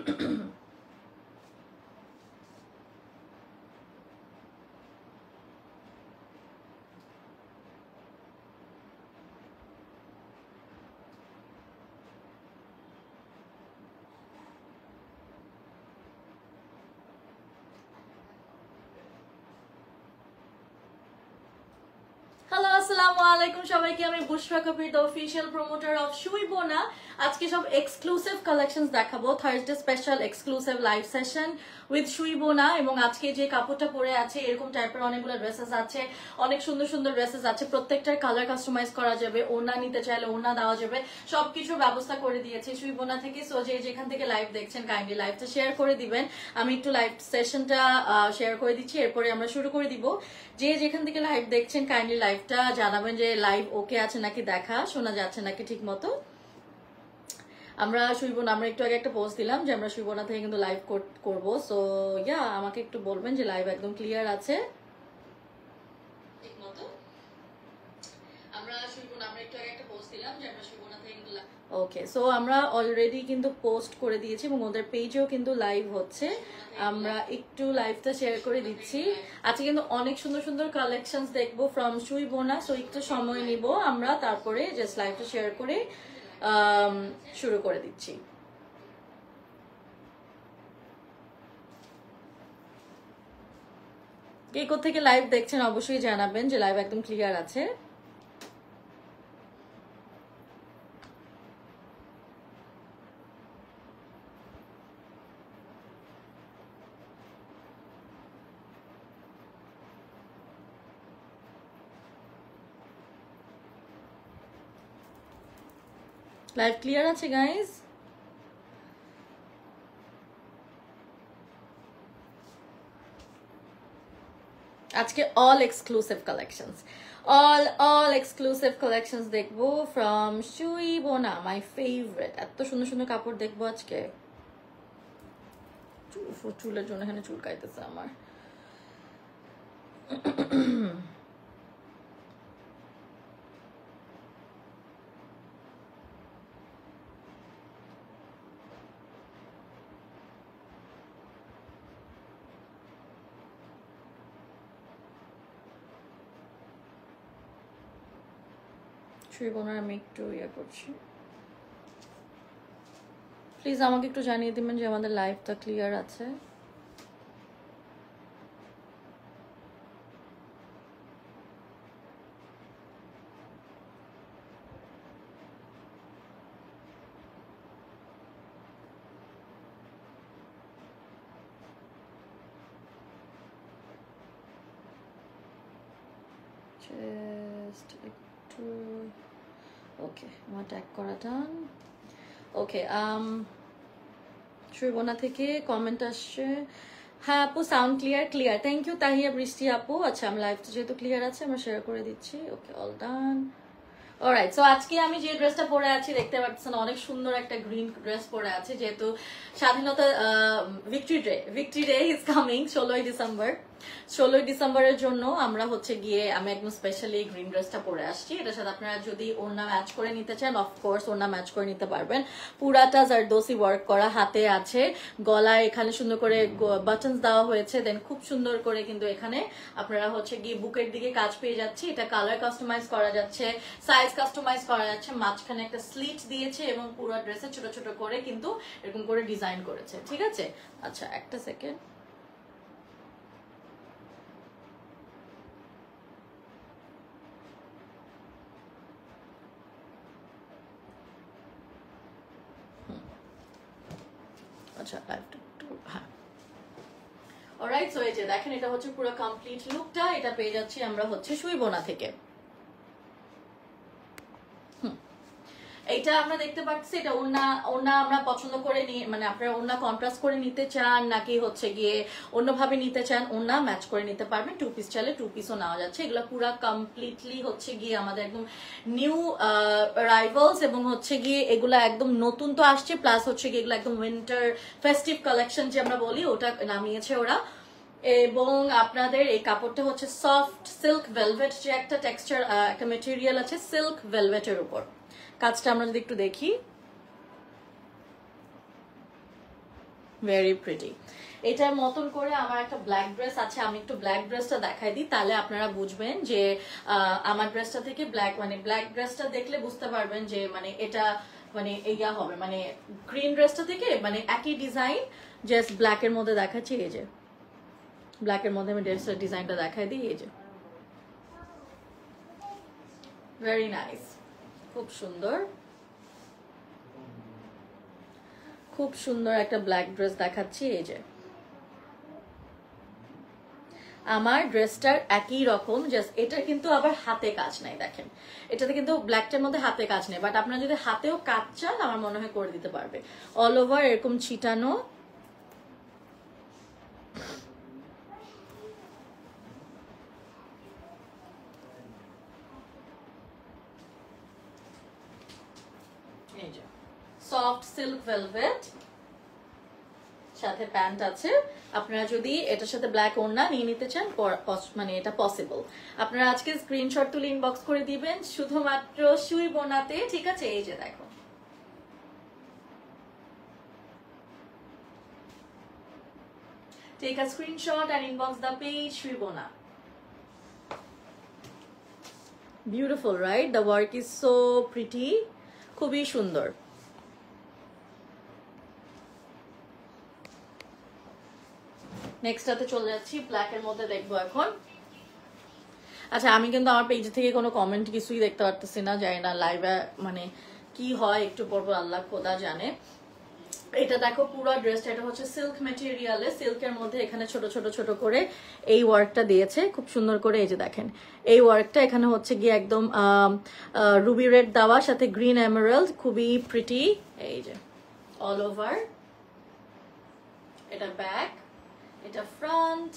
Hello আসসালামু আলাইকুম সবাইকে। আমি Bushra Kabir, the official promoter of Shuibona. আজকে সব এক্সক্লুসিভ কালেকশনস দেখাবো, Thursday special exclusive live session with Shuibona. এবং আজকে যে কাপড়টা পরে আছে এরকম টাইপের অনেকগুলো ড্রেসেস আছে, অনেক সুন্দর সুন্দর ড্রেসেস আছে। প্রত্যেকটার কালার কাস্টমাইজ করা যাবে, ওড়না নিতে চাইলে ওড়না দেওয়া যাবে, সবকিছুর ব্যবস্থা করে দিয়েছে শুইবোনা থেকে। সো যে যেখান থেকে লাইভ দেখছেন কাইন্ডলি লাইভটা শেয়ার করে দিবেন। আমি একটু লাইভ সেশনটা শেয়ার করে দিচ্ছি, এরপরে আমরা শুরু করে দিব। যে যেখান থেকে লাইভ দেখছেন কাইন্ডলি লাইভটা জানাবেন যে লাইভ ওকে আছে নাকি, দেখা শোনা যাচ্ছে নাকি ঠিক মতো। আমরা শুইবোনা, আমরা একটু আগে একটা পোস্ট দিলাম যে আমরা শুইবোনা থেকে কিন্তু লাইভ করবো। সো ইয়া, আমাকে একটু বলবেন যে লাইভ একদম ক্লিয়ার আছে ঠিক মতো। আমরা শুইবোনা, আমরা একটু আগে একটা পোস্ট দিলাম যে আমরা শুইবোনা থেকে কিন্তু ওকে। সো আমরা অলরেডি কিন্তু পোস্ট করে দিয়েছি এবং ওদের পেজেও কিন্তু লাইভ হচ্ছে। আমরা একটু লাইভটা শেয়ার করে দিচ্ছি। আজকে কিন্তু অনেক সুন্দর সুন্দর কালেকশনস দেখবো ফ্রম শুইবোনা। সো একটু সময় নিব আমরা, তারপরে জাস্ট লাইভটা শেয়ার করে শুরু করে দিচ্ছি। কে কোথেকে লাইভ দেখছেন অবশ্যই জানাবেন যে লাইভ একদম ক্লিয়ার আছে। লাইভ ক্লিয়ার আছে গাইজ? আজকে all exclusive collections, all exclusive collections দেখবো ফ্রম শুইবোনা, মাই ফেভারিট। এত সুন্দর সুন্দর কাপড় দেখবো আজকে। চুলের জন্য এখানে চুলকাইতেছে আমার। শুইবোনার আমি একটু ইয়ে করছি, প্লিজ আমাকে একটু জানিয়ে দিবেন যে আমাদের লাইভটা ক্লিয়ার আছে। জাস্ট একটু ওকে, আমার ট্যাগ করা ডান। ওকে, শুইবোনা থেকে কমেন্ট আসছে, হ্যাঁ আপু sound clear, thank you Tahiya Brishti আপু। আচ্ছা, আমার লাইভটা যেহেতু ক্লিয়ার আছে আমরা শেয়ার করে দিচ্ছি। ওকে, অল ডান। অলরাইট, সো আজকে আমি যে ড্রেসটা পরে আছি দেখতে পাচ্ছেন, অনেক সুন্দর একটা গ্রিন ড্রেস পরে আছে, যেহেতু স্বাধীনতা ভিক্টরি ডে ইজ কামিং 16ই ডিসেম্বর। 16ই ডিসেম্বরের জন্য আমরা হচ্ছে গিয়ে আমি একদম স্পেশালি গ্রিন ড্রেসটা পরে আসছি। এটার সাথে আপনারা যদি ওড়না ম্যাচ করে নিতে চান, অফকোর্স ওড়না ম্যাচ করে নিতে পারবেন। পুরাটা জারদোসি ওয়ার্ক করা, হাতে আছে, গলায় এখানে সুন্দর করে বাটনস দেওয়া হয়েছে, দেন খুব সুন্দর করে কিন্তু এখানে আপনারা হচ্ছে গিয়ে বুকের দিকে কাজ পেয়ে যাচ্ছে। এটা কালার কাস্টমাইজ করা যাচ্ছে, সাইজ কাস্টমাইজ করা যাচ্ছে, মাঝখানে একটা স্লিট দিয়েছে এবং পুরো ড্রেসে ছোট ছোট করে কিন্তু এরকম করে ডিজাইন করেছে। ঠিক আছে, আচ্ছা একটা সেকেন্ড। আচ্ছা লাইভটা একটু, হ্যাঁ অলরাইট। সো এই যে দেখেন, এটা হচ্ছে পুরো কমপ্লিট লুকটা, এটা পেয়ে যাচ্ছি আমরা হচ্ছে শুইবোনা থেকে। এইটা আমরা দেখতে পাচ্ছি, এটা ওড়না আমরা পছন্দ করে নিয়ে, মানে আপনারা ওড়না কন্ট্রাস্ট করে নিতে চান নাকি হচ্ছে গিয়ে অন্যভাবে নিতে চান, ওড়না ম্যাচ করে নিতে পারবেন। টু পিস চাইলে টু পিসও নেওয়া যাচ্ছে। এগুলো পুরো কমপ্লিটলি হচ্ছে গিয়ে আমাদের একদম নিউ রাইভালস, এবং হচ্ছে গিয়ে এগুলা একদম নতুন তো আসছে, প্লাস হচ্ছে গিয়ে এগুলো একদম উইন্টার ফেস্টিভ কালেকশন যে আমরা বলি, ওটা নামিয়েছে ওরা। এবং আপনাদের এই কাপড়টা হচ্ছে সফট সিল্ক ভেলভেট, যে একটা টেক্সচার, একটা মেটেরিয়াল আছে সিল্ক ভেলভেটের উপর। কাজটা আমরা যদি একটু দেখি, ভেরি প্রিটি। এটার মতন করে আমার একটা ব্ল্যাক ড্রেস আছে, আমি একটু ব্ল্যাক ড্রেসটা দেখাই দিই, তাহলে আপনারা বুঝবেন যে আমার ড্রেসটা থেকে ব্ল্যাক, মানে ব্ল্যাক ড্রেসটা দেখলে বুঝতে পারবেন যে মানে এটা মানে ইয়া হবে, মানে গ্রিন ড্রেসটা থেকে মানে একই ডিজাইন জাস্ট ব্ল্যাকের মধ্যে দেখাচ্ছি। এই যে ব্ল্যাকের মধ্যে আমি ড্রেসের ডিজাইনটা দেখাই দিই। এই যে ভেরি নাইস, খুব সুন্দর, খুব সুন্দর একটা ব্ল্যাক ড্রেস দেখাচ্ছি। এই যে আমার ড্রেসটার একই রকম, জাস্ট এটা কিন্তু আবার হাতে কাজ নাই, দেখেন এটাতে কিন্তু ব্ল্যাকটার মধ্যে হাতে কাজ নেই, বাট আপনারা যদি হাতেও কাজ চান আমার মনে হয় করে দিতে পারবে। অল ওভার এরকম ছিটানো, এই যে সফট সিল্ক ভেলভেট, সাথে প্যান্ট আছে। আপনারা যদি এটার সাথে ব্ল্যাক ওড়না নিয়ে নিতে চান মানে এটা পসিবল। আপনারা আজকে স্ক্রিনশট তুলে ইনবক্স করে দিবেন শুধুমাত্র সুই বোনাতে, ঠিক আছে? এই যে দেখো, take a screenshot and inbox the page Shui Bona. Beautiful, right? The work is so pretty, খুবই সুন্দর। নেক্সটটাতে চলে যাচ্ছি, ব্ল্যাক এর মধ্যে দেখবো এখন। আচ্ছা, আমি কিন্তু আমার পেজ থেকে কোনো কমেন্ট কিছুই দেখতে পারতেছি না, জানি না লাইভে মানে কি হয়, একটু পরপর আল্লাহ খোদা জানে। এটা দেখো পুরো ড্রেসটা, এটা হচ্ছে সিল্ক ম্যাটেরিয়ালে, সিল্কের মধ্যে এখানে ছোট ছোট ছোট করে এই ওয়ার্কটা দিয়েছে খুব সুন্দর করে। এই যে দেখেন এই ওয়ার্কটা এখানে হচ্ছে গিয়ে একদম রুবি রেড দেওয়া, সাথে গ্রিন এমারাল্ড, খুবই প্রিটি। এই যে অল ওভার, এটা ব্যাক, এটা ফ্রন্ট,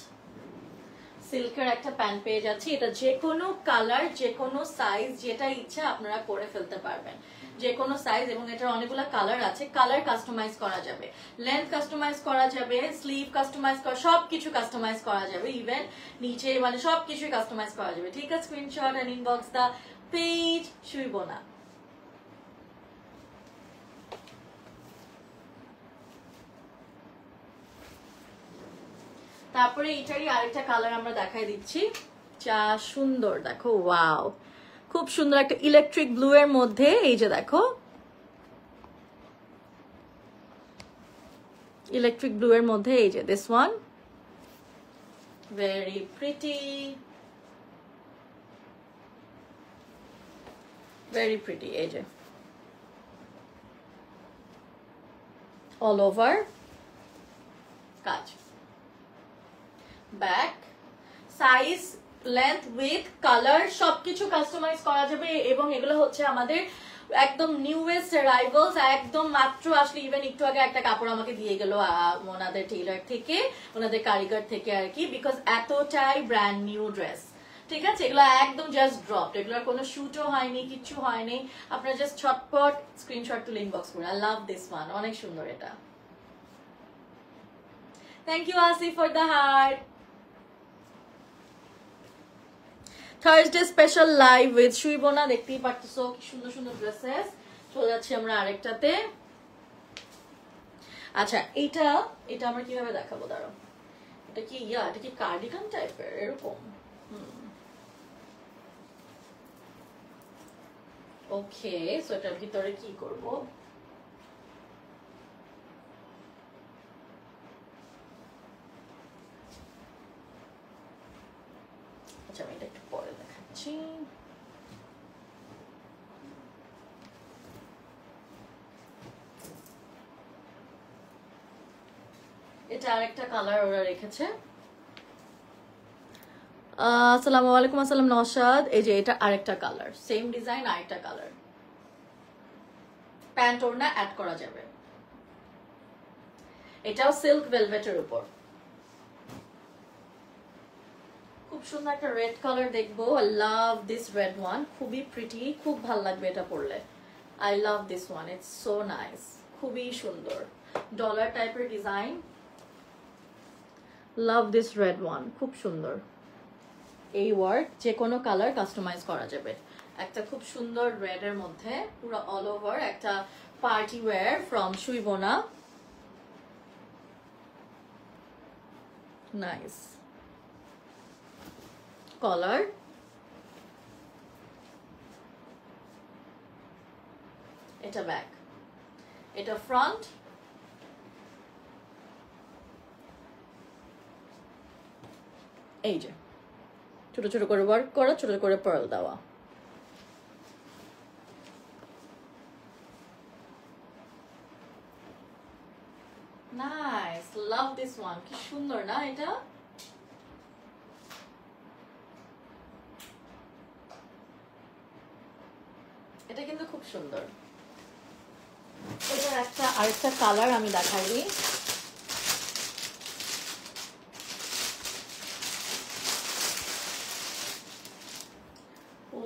সিল্কের একটা প্যান্ট পেয়ে যাচ্ছি। এটা যে কোনো কালার, যে কোনো সাইজ, যেটা ইচ্ছা আপনারা করে ফেলতে পারবেন, যে কোনো সাইজ। এবং এটার অনেকগুলো কালার আছে, কালার কাস্টমাইজ করা যাবে, লেন্থ কাস্টমাইজ করা যাবে, স্লিভ কাস্টমাইজ করা, সবকিছু কাস্টমাইজ করা যাবে, ইভেন নিচে মানে সবকিছুই কাস্টমাইজ করা যাবে, ঠিক আছে? Screenshot and inbox the page Sui Bona. তারপরে এটারই আরেকটা কালার আমরা দেখাই দিচ্ছি, যা সুন্দর দেখো, ওয়াও, খুব সুন্দর একটা ইলেকট্রিক ব্লু এর মধ্যে। এই যে দেখো ইলেকট্রিক ব্লু এর মধ্যে, এই যে this one, very pretty, very pretty. এই যে অল ওভার কাজ, back, size, length, with, colour সবকিছু কাস্টমাইজ করা যাবে। এবং এগুলো হচ্ছে আমাদের একদম নিউয়েস্ট অ্যারাইভালস, একদম মাত্র আসলে, ইভেন একটু আগে একটা কাপড় আমাকে দিয়ে গেল ওনাদের টেইলার থেকে, ওনাদের কারিগর থেকে আর কি, বিকজ এতটাই ব্র্যান্ড নিউ ড্রেস, ঠিক আছে? এগুলো একদম জাস্ট ড্রপ, এগুলোর কোনো শুটও হয়নি, কিচ্ছু হয়নি, আপনারা জাস্ট ছটপট স্ক্রিনশট তুলে ইনবক্স করুন। আই লাভ দিস ওয়ান, অনেক সুন্দর এটা। Thank you Asif for the heart. Thursday special live with Sui Bona, দেখতেই পারতেছো কি সুন্দর সুন্দর ড্রেসেস। চলে যাচ্ছি আমরা আরেকটাতে। আচ্ছা, এটা এটা আমরা কিভাবে দেখাবো, দাঁড়াও, এটা কি এটা কি কার্ডিগান টাইপের এরকম? ওকে, সো এটার ভিতরে কি করব? আচ্ছা, আমি এটা একটু পরে দেখাচ্ছি। এটা আরেকটা কালার ওরা রেখেছে। আসসালামু আলাইকুম, আসসালাম নওশাদ। এই যে এটা আরেকটা কালার, সেম ডিজাইন, আরেকটা কালার, প্যান্ট ওড়না অ্যাড করা যাবে। এটাও সিল্ক ভেলভেটের উপর, খুব সুন্দর একটা রেড কালার দেখবো। I love this red one, খুবই প্রিটি, খুব ভালো লাগবে এটা পরলে। I love this one, it's so nice, খুবই সুন্দর ডলার টাইপের design. Love this red one, খুব সুন্দর। এই ওয়ার্ক যে কোনো কালার কাস্টমাইজ করা যাবে। একটা খুব সুন্দর রেড এর মধ্যে পুরো অল ওভার একটা পার্টি ওয়্যার ফ্রম সুই বোনা। নাইস কলার, এটা ব্যাক, এটা ফ্রন্ট, এই যে ছোট ছোট করে ওয়ার্ক করা, ছোট করে পার্ল দেওয়া। নাইস, লাভ দিস ওয়ান, কি সুন্দর না এটা। এটা কিন্তু খুব সুন্দর। এটার একটা আরেকটা কালার আমি দেখাই দিই।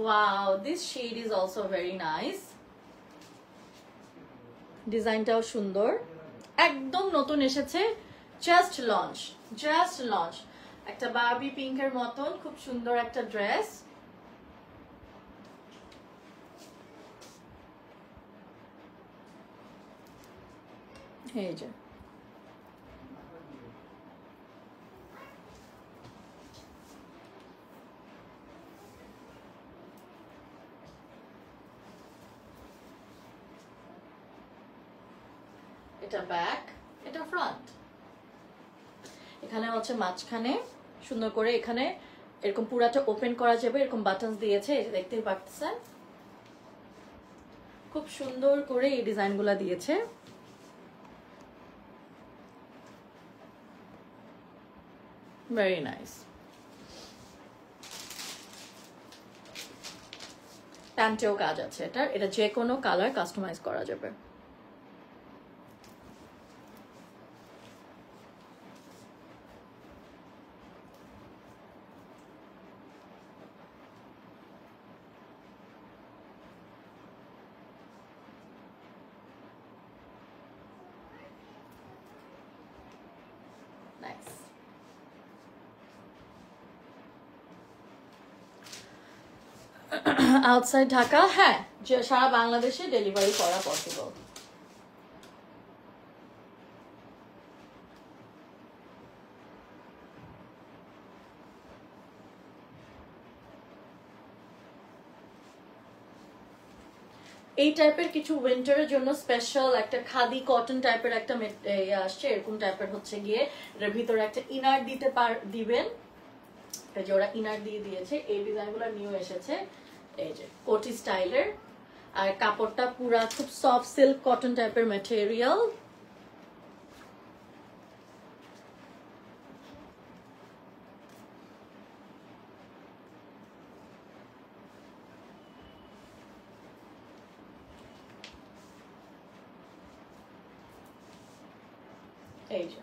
Wow, this shade is also very nice. ডিজাইনটাও সুন্দর, একদম নতুন এসেছে, জাস্ট লঞ্চ। একটা বারবি পিঙ্কের মতন খুব সুন্দর একটা ড্রেস। এই যে এটা ব্যাক, এটা ফ্রন্ট। এখানে হচ্ছে মাঝখানে সুন্দর করে এখানে এরকম পুরাটা ওপেন করা যাবে, এরকম বাটনস দিয়েছে, এই যে দেখতেই পাচ্ছেন খুব সুন্দর করে এই ডিজাইনগুলো দিয়েছে। Very nice. প্যান্টেও কাজ আছে এটার, এটা যে কোনো কালার কাস্টমাইজ করা যাবে। আউটসাইড ঢাকা, হ্যাঁ সারা বাংলাদেশে ডেলিভারি করা পসিবল। এই টাইপের কিছু উইন্টারের জন্য স্পেশাল একটা খাদি কটন টাইপের একটা আসছে, এরকম টাইপের হচ্ছে গিয়ে এর ভিতরে একটা ইনার দিবেন, যে ওরা ইনার দিয়ে দিয়েছে। এই ডিজাইনগুলো নিউ এসেছে, এই যে কোটি স্টাইলের, আর কাপড়টা পুরা খুব সফট সিল্ক কটন টাইপের ম্যাটেরিয়াল। এই যে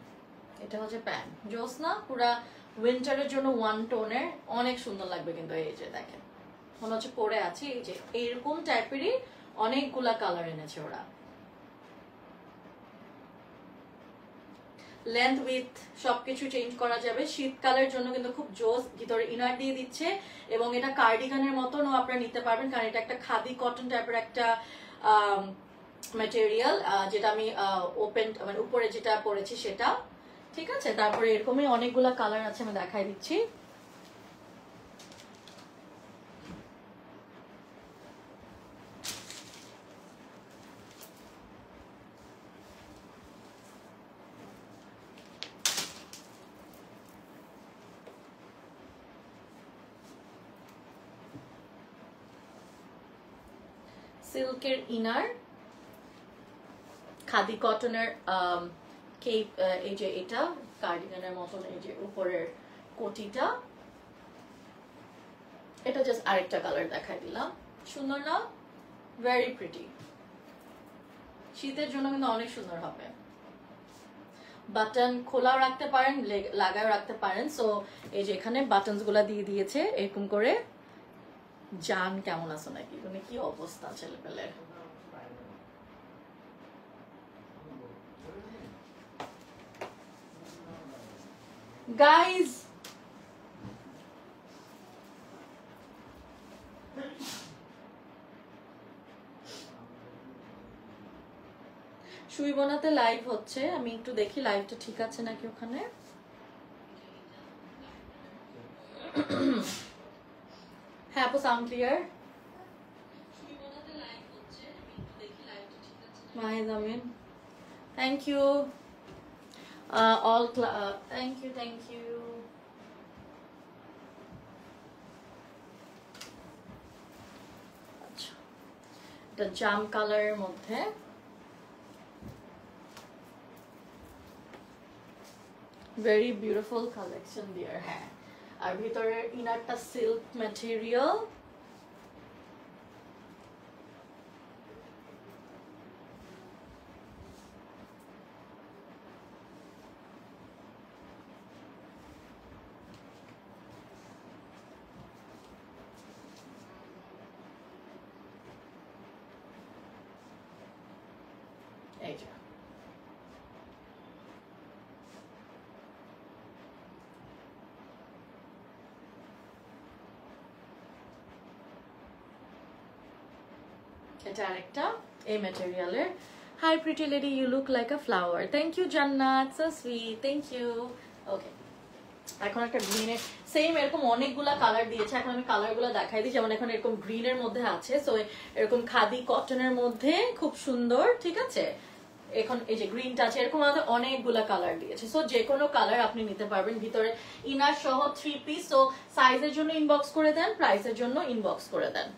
এটা হচ্ছে প্যান্ট, জোসনা পুরা উইন্টারের জন্য ওয়ান টোনের, অনেক সুন্দর লাগবে কিন্তু। এই যে দেখেন মনে হচ্ছে পরে আছি, এই যে এরকম টাইপেরই অনেকগুলা কালার এনেছে ওরা। লেন্থ উইথ সবকিছু চেঞ্জ করা যাবে। শীতকালের জন্য কিন্তু খুব জোস, ভিতরে ইনার দিয়ে দিচ্ছে এবং এটা কার্ডিগানের মতনও আপনারা নিতে পারবেন, কারণ এটা একটা খাদি কটন টাইপের একটা ম্যাটেরিয়াল, যেটা আমি ওপেন মানে উপরে যেটা পরেছি সেটা, ঠিক আছে। তারপরে এরকমই অনেকগুলা কালার আছে, আমি দেখাই দিচ্ছি। সিল্কের ইনার, খাদি কটনের কেপ, এই যে এটা কার্ডিগানের মতন, এই যে উপরের কোটিটা, এটা জাস্ট আরেকটা কালার দেখাই দিলাম। সুন্দর না? Very pretty. শীতের জন্য কিন্তু অনেক সুন্দর হবে। বাটন খোলাও রাখতে পারেন, লাগাও রাখতে পারেন। সো এই যে এখানে বাটনস গুলা দিয়ে দিয়েছে এরকম করে। জান কেমন আছো নাকি, মানে কি অবস্থা ছেলেপেলের। গাইজ সুইবনাতে লাইভ হচ্ছে, আমি একটু দেখি লাইভটা ঠিক আছে নাকি ওখানে। হ্যাঁ আপু sound clear. Mahid Amin thank you all thank you আচ্ছা এটা জাম কালারের মধ্যে very beautiful collection dear হ্যাঁ আর ভিতরের ইনারটা সিল্ক ম্যাটেরিয়াল এই যে এটা আরেকটা এই ম্যাটেরিয়ালের hi pretty lady you look like a flower thank you Jannat so sweet thank you okay এখন একটা গ্রিনের সেম এরকম অনেকগুলা কালার দিয়েছে এখন আমি কালারগুলো দেখাই দিই যেমন এখন এরকম গ্রিনের মধ্যে আছে সো এরকম খাদি কটনের মধ্যে খুব সুন্দর ঠিক আছে এখন এই যে গ্রিনটা আছে এরকম আমাদের অনেকগুলা কালার দিয়েছে সো যে কোনো কালার আপনি নিতে পারবেন ভিতরে ইনার সহ 3 পিস সো সাইজের জন্য ইনবক্স করে দেন প্রাইসের জন্য ইনবক্স করে দেন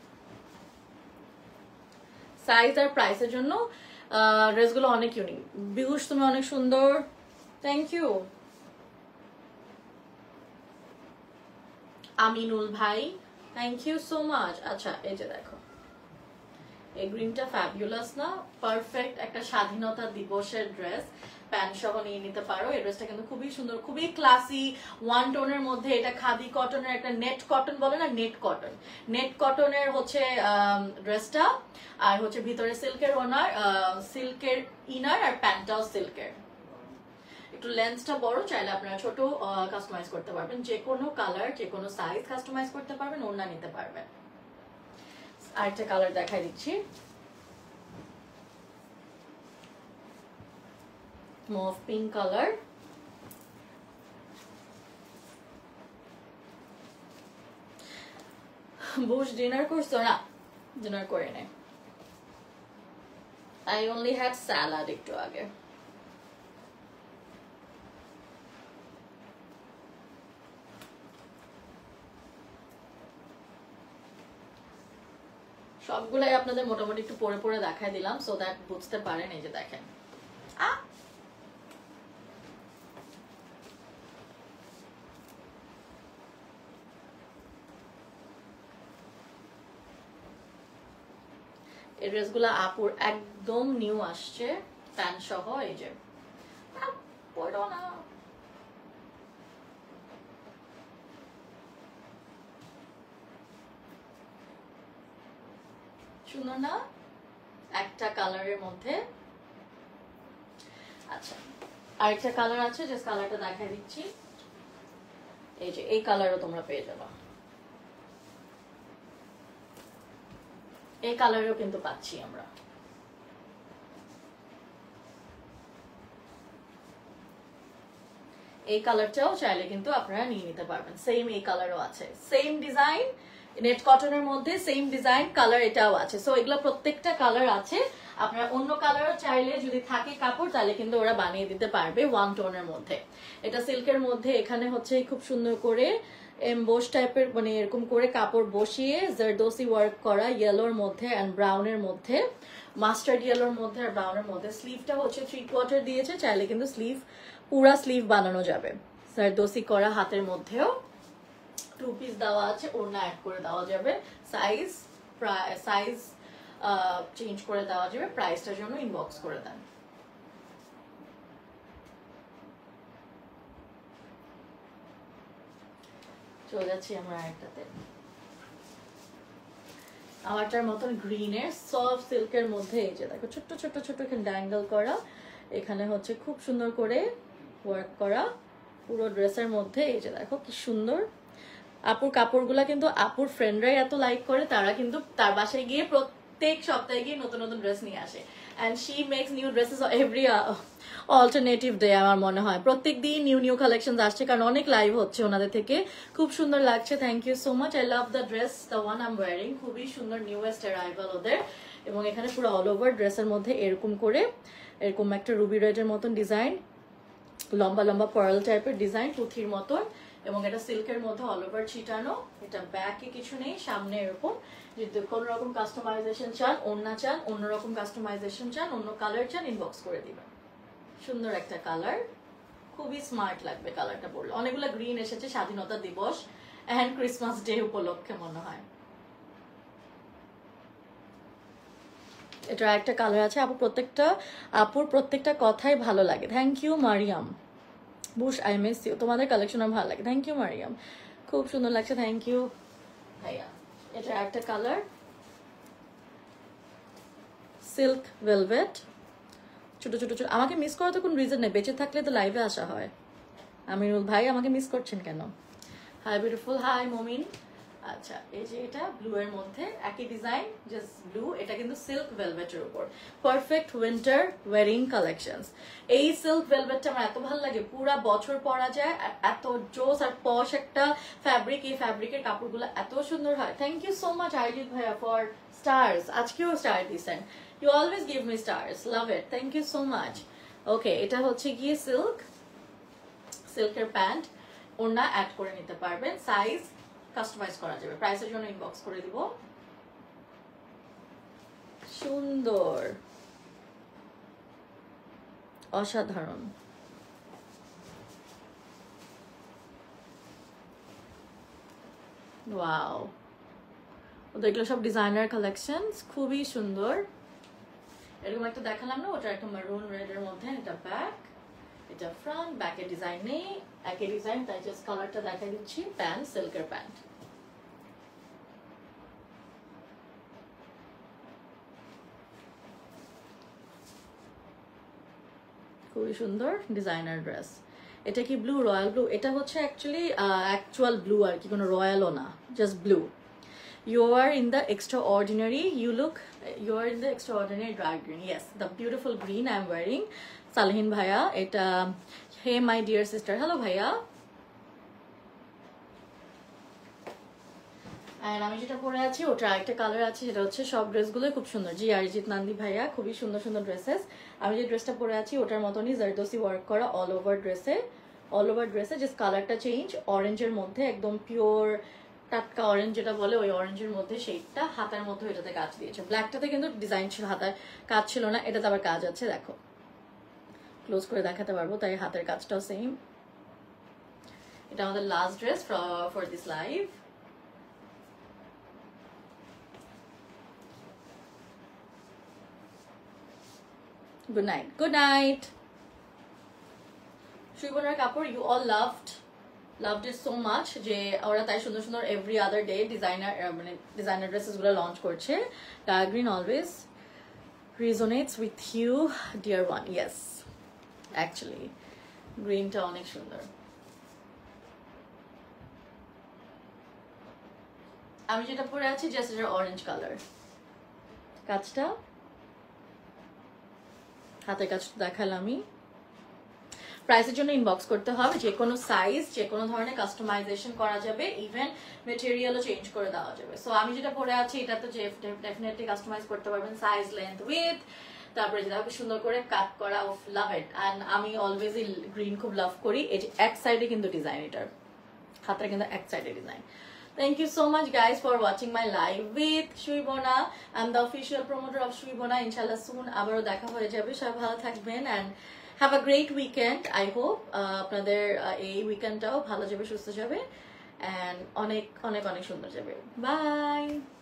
সাইজ আর প্রাইসের জন্য ড্রেসগুলো অনেক ইউনিক বিহুষ তুমি অনেক সুন্দর থ্যাংক ইউ আমিনুল ভাই থ্যাংক ইউ সো মাচ আচ্ছা এই যে দেখো এই গ্রিনটা ফ্যাবুলাস না পারফেক্ট একটা স্বাধীনতা দিবসের ড্রেস প্যান্ট সহ নিয়ে নিতে পারো এই ড্রেসটা কিন্তু খুবই সুন্দর খুবই ক্লাসি ওয়ান টোনের মধ্যে এটা খাদি কটনের একটা নেট কটন বলে না নেট কটনের হচ্ছে ড্রেসটা আর হচ্ছে ভিতরে সিল্কের ওনার সিল্কের ইনার আর প্যান্টটাও সিল্কের একটু লেন্থটা বড় চাইলে আপনারা ছোট কাস্টমাইজ করতে পারবেন যে কোনো কালার যে কোনো সাইজ কাস্টমাইজ করতে পারবেন ওড়না নিতে পারবেন আরেকটা কালার দেখাই দিচ্ছি mauve pink colour Bush dinner করছো না ডিনার করে নে I only had salad একটু আগে সবগুলাই আপনাদের মোটামুটি একটু পরে পরে দেখায় দিলাম সো দ্যাট বুঝতে পারেন এই যে দেখেন এই ড্রেসগুলো আপুর একদম নিউ আসছে প্যান্ট সহ এই যে পড়ো না সুন্দর না একটা কালারের মধ্যে আচ্ছা আরেকটা কালার আছে যে কালারটা দেখাই দিচ্ছি এই যে এই কালারও তোমরা পেয়ে যাবে এই কালারেও কিন্তু পাচ্ছি আমরা এই কালারটাও চাইলে কিন্তু আপনারা নিয়ে নিতে পারবেন সেম এই কালারও আছে সেম ডিজাইন নেট কটনের মধ্যে সেম ডিজাইন কালার এটাও আছে সো এগুলো প্রত্যেকটা কালার আছে আপনারা অন্য কালারও চাইলে যদি থাকে কাপড় তাহলে কিন্তু ওরা বানিয়ে দিতে পারবে ওয়ান টোনের মধ্যে এটা সিল্কের মধ্যে এখানে হচ্ছে খুব সুন্দর করে এমবোস টাইপের মানে এরকম করে কাপড় বসিয়ে জারদোসি ওয়ার্ক করা ইয়েলোর মধ্যে এন্ড ব্রাউনের মধ্যে মাস্টার্ড ইয়েলোর মধ্যে আর ব্রাউনের মধ্যে স্লিভটা হচ্ছে 3/4 দিয়েছে চাইলে কিন্তু স্লিভ পুরা স্লিভ বানানো যাবে জারদোসি করা হাতের মধ্যেও 2 পিস দেওয়া আছে ওড়না অ্যাড করে দেওয়া যাবে সাইজ চেঞ্জ করে দেওয়া যাবে প্রাইসটার জন্য ইনবক্স করে দেন চলে যাচ্ছি আমরা আরেকটাতে আমারটার মতন গ্রিনের সফট সিল্কের মধ্যে এই যে দেখো ছোট্ট ছোট্ট ছোট্ট এখানে ড্যাঙ্গেল করা এখানে হচ্ছে খুব সুন্দর করে ওয়ার্ক করা পুরো ড্রেসের মধ্যে এই যে দেখো কি সুন্দর আপুর কাপড়গুলা কিন্তু আপুর ফ্রেন্ডরাই এত লাইক করে তারা কিন্তু তার বাসায় গিয়ে প্রত্যেক সপ্তাহে গিয়ে নতুন নতুন ড্রেস নিয়ে আসে and she makes new dresses every alternative day আমার মনে হয় প্রত্যেক দিন নিউ নিউ কালেকশন আসছে কারণ অনেক লাইভ হচ্ছে ওনাদের থেকে খুব সুন্দর লাগছে thank you so much I love the dress the one I am wearing খুবই সুন্দর নিউয়েস্ট অ্যারাইভাল ওদের এবং এখানে পুরো অল ওভার ড্রেসের মধ্যে এরকম করে এরকম একটা রুবি রেডের মতন ডিজাইন লম্বা লম্বা পার্ল টাইপের ডিজাইন পুঁথির মতন এবং এটা সিল্কের মধ্যে অল ওভার ছিটানো এটা ব্যাকে কিছু নেই সামনে এরকম যদি কোনো রকম কাস্টমাইজেশন চান ওড়না চান অন্যরকম কাস্টমাইজেশন চান অন্য কালার চান ইনবক্স করে দিবেন সুন্দর একটা কালার খুবই স্মার্ট লাগবে কালারটা পরলে অনেকগুলো গ্রিন এসেছে স্বাধীনতা দিবস এন্ড ক্রিসমাস ডে উপলক্ষে মনে হয় এটা একটা কালার আছে আপুর প্রত্যেকটা কথাই ভালো লাগে thank you Mariam Bush I miss you তোমাদের কালেকশন আমার ভালো লাগে থ্যাংক ইউ মারিয়াম খুব সুন্দর লাগছে থ্যাংক ইউ ভাইয়া এটা একটা কালার সিল্ক ভেলভেট ছোট ছোট ছোট আমাকে মিস করার তো কোনো রিজন নেই বেঁচে থাকলে তো লাইভে আসা হয় আমিনুল ভাই আমাকে মিস করছেন কেন হাই বিউটিফুল হাই মমিন আচ্ছা এই যে এটা ব্লু এর মধ্যে একই ডিজাইন জাস্ট ব্লু এটা কিন্তু সিল্ক ভেলভেটের উপর পারফেক্ট উইন্টার ওয়্যারিং কালেকশনস এই সিল্ক ভেলভেটটা আমার এত ভালো লাগে পুরা বছর পরা যায় এত জোস আর পশ একটা ফ্যাব্রিক এই ফ্যাব্রিকের কাপড়গুলো এত সুন্দর হয় thank you so much Ideal ভাইয়া ফর স্টার্স আজকেও স্টার দিছেন you always give me stars love it thank you so much okay এটা হচ্ছে গিয়ে সিল্কের প্যান্ট ওড়না অ্যাড করে নিতে পারবেন সাইজ কাস্টমাইজ করা যাবে প্রাইসের জন্য ইনবক্স করে দিব সুন্দর অসাধারণ ওয়াও ওদের এগুলো সব ডিজাইনার কালেকশনস খুবই সুন্দর এরকম একটা দেখালাম না ওটা একটা মারুন রেড এর মধ্যে এটা ব্যাক এটা ফ্রন্ট ব্যাকের ডিজাইন নেই একই ডিজাইন তাই জাস্ট কালারটা দেখাই দিচ্ছি প্যান্ট সিল্কের প্যান্ট খুবই সুন্দর ডিজাইনার ড্রেস এটা কি ব্লু রয়্যাল ব্লু এটা হচ্ছে অ্যাকচুয়াল ব্লু আর কি কোনো রয়্যালও না just blue you are in the extraordinary you are in the extraordinary dark green yes the beautiful green I am wearing Salihin bhaiya eta hey my dear sister hello bhaiya and আমি যেটা পরে আছি ওটা একটা colour আছে যেটা হচ্ছে সব ড্রেসগুলো খুব সুন্দর জি আরজিৎ নান্দি ভাইয়া খুবই সুন্দর সুন্দর ড্রেসেস আমি যে ড্রেসটা পরে আছি ওটার মতনই জারদোসি ওয়ার্ক করা অল ওভার ড্রেসে জাস্ট কালারটা চেঞ্জ অরেঞ্জের মধ্যে একদম পিওর টাটকা অরেঞ্জ যেটা বলে ওই অরেঞ্জের মধ্যে শেডটা হাতার মধ্যে এটাতে কাজ দিয়েছে ব্ল্যাকটাতে কিন্তু ডিজাইন ছিল হাতার কাজ ছিল না এটাতে আবার কাজ আছে দেখো ক্লোজ করে দেখাতে পারবো তাই হাতের কাজটাও সেম এটা আমাদের last dress for this live good night শুইবনার কাপড় you all loved it so much যে ওরা তাই সুন্দর সুন্দর every other day designer dresses গুলো লঞ্চ করছে dark green always resonates with you dear one yes actually গ্রিনটা অনেক সুন্দর আমি যেটা পরে আছি জাস্ট এটা অরেঞ্জ কালার কাজটা হাতের কাজটা দেখালাম আমি প্রাইসের জন্য ইনবক্স করতে হবে যে কোনো সাইজ যে কোনো ধরনের কাস্টমাইজেশন করা যাবে ইভেন মেটেরিয়ালও চেঞ্জ করে দেওয়া যাবে সো আমি যেটা পরে আছি এটা তো ডেফিনেটলি কাস্টমাইজ করতে পারবেন সাইজ লেন্থ উইথ তারপরে যেটা সুন্দর করে কাট করা অফ লাভ ইট অ্যান্ড আমি অলওয়েজ গ্রিন খুব লাভ করি এই যে এক সাইডে কিন্তু ডিজাইন এটার হাতের কিন্তু এক সাইডে design Thank you so much guys for watching my live with Shuibona. I'm the official promoter of Shuibona. Inshallah soon আবারো দেখা হয়ে যাবে সবাই ভালো থাকবেন and have a great weekend I hope আপনাদের এই উইকেন্ডটাও ভালো যাবে সুস্থ যাবে and অনেক অনেক অনেক সুন্দর যাবে bye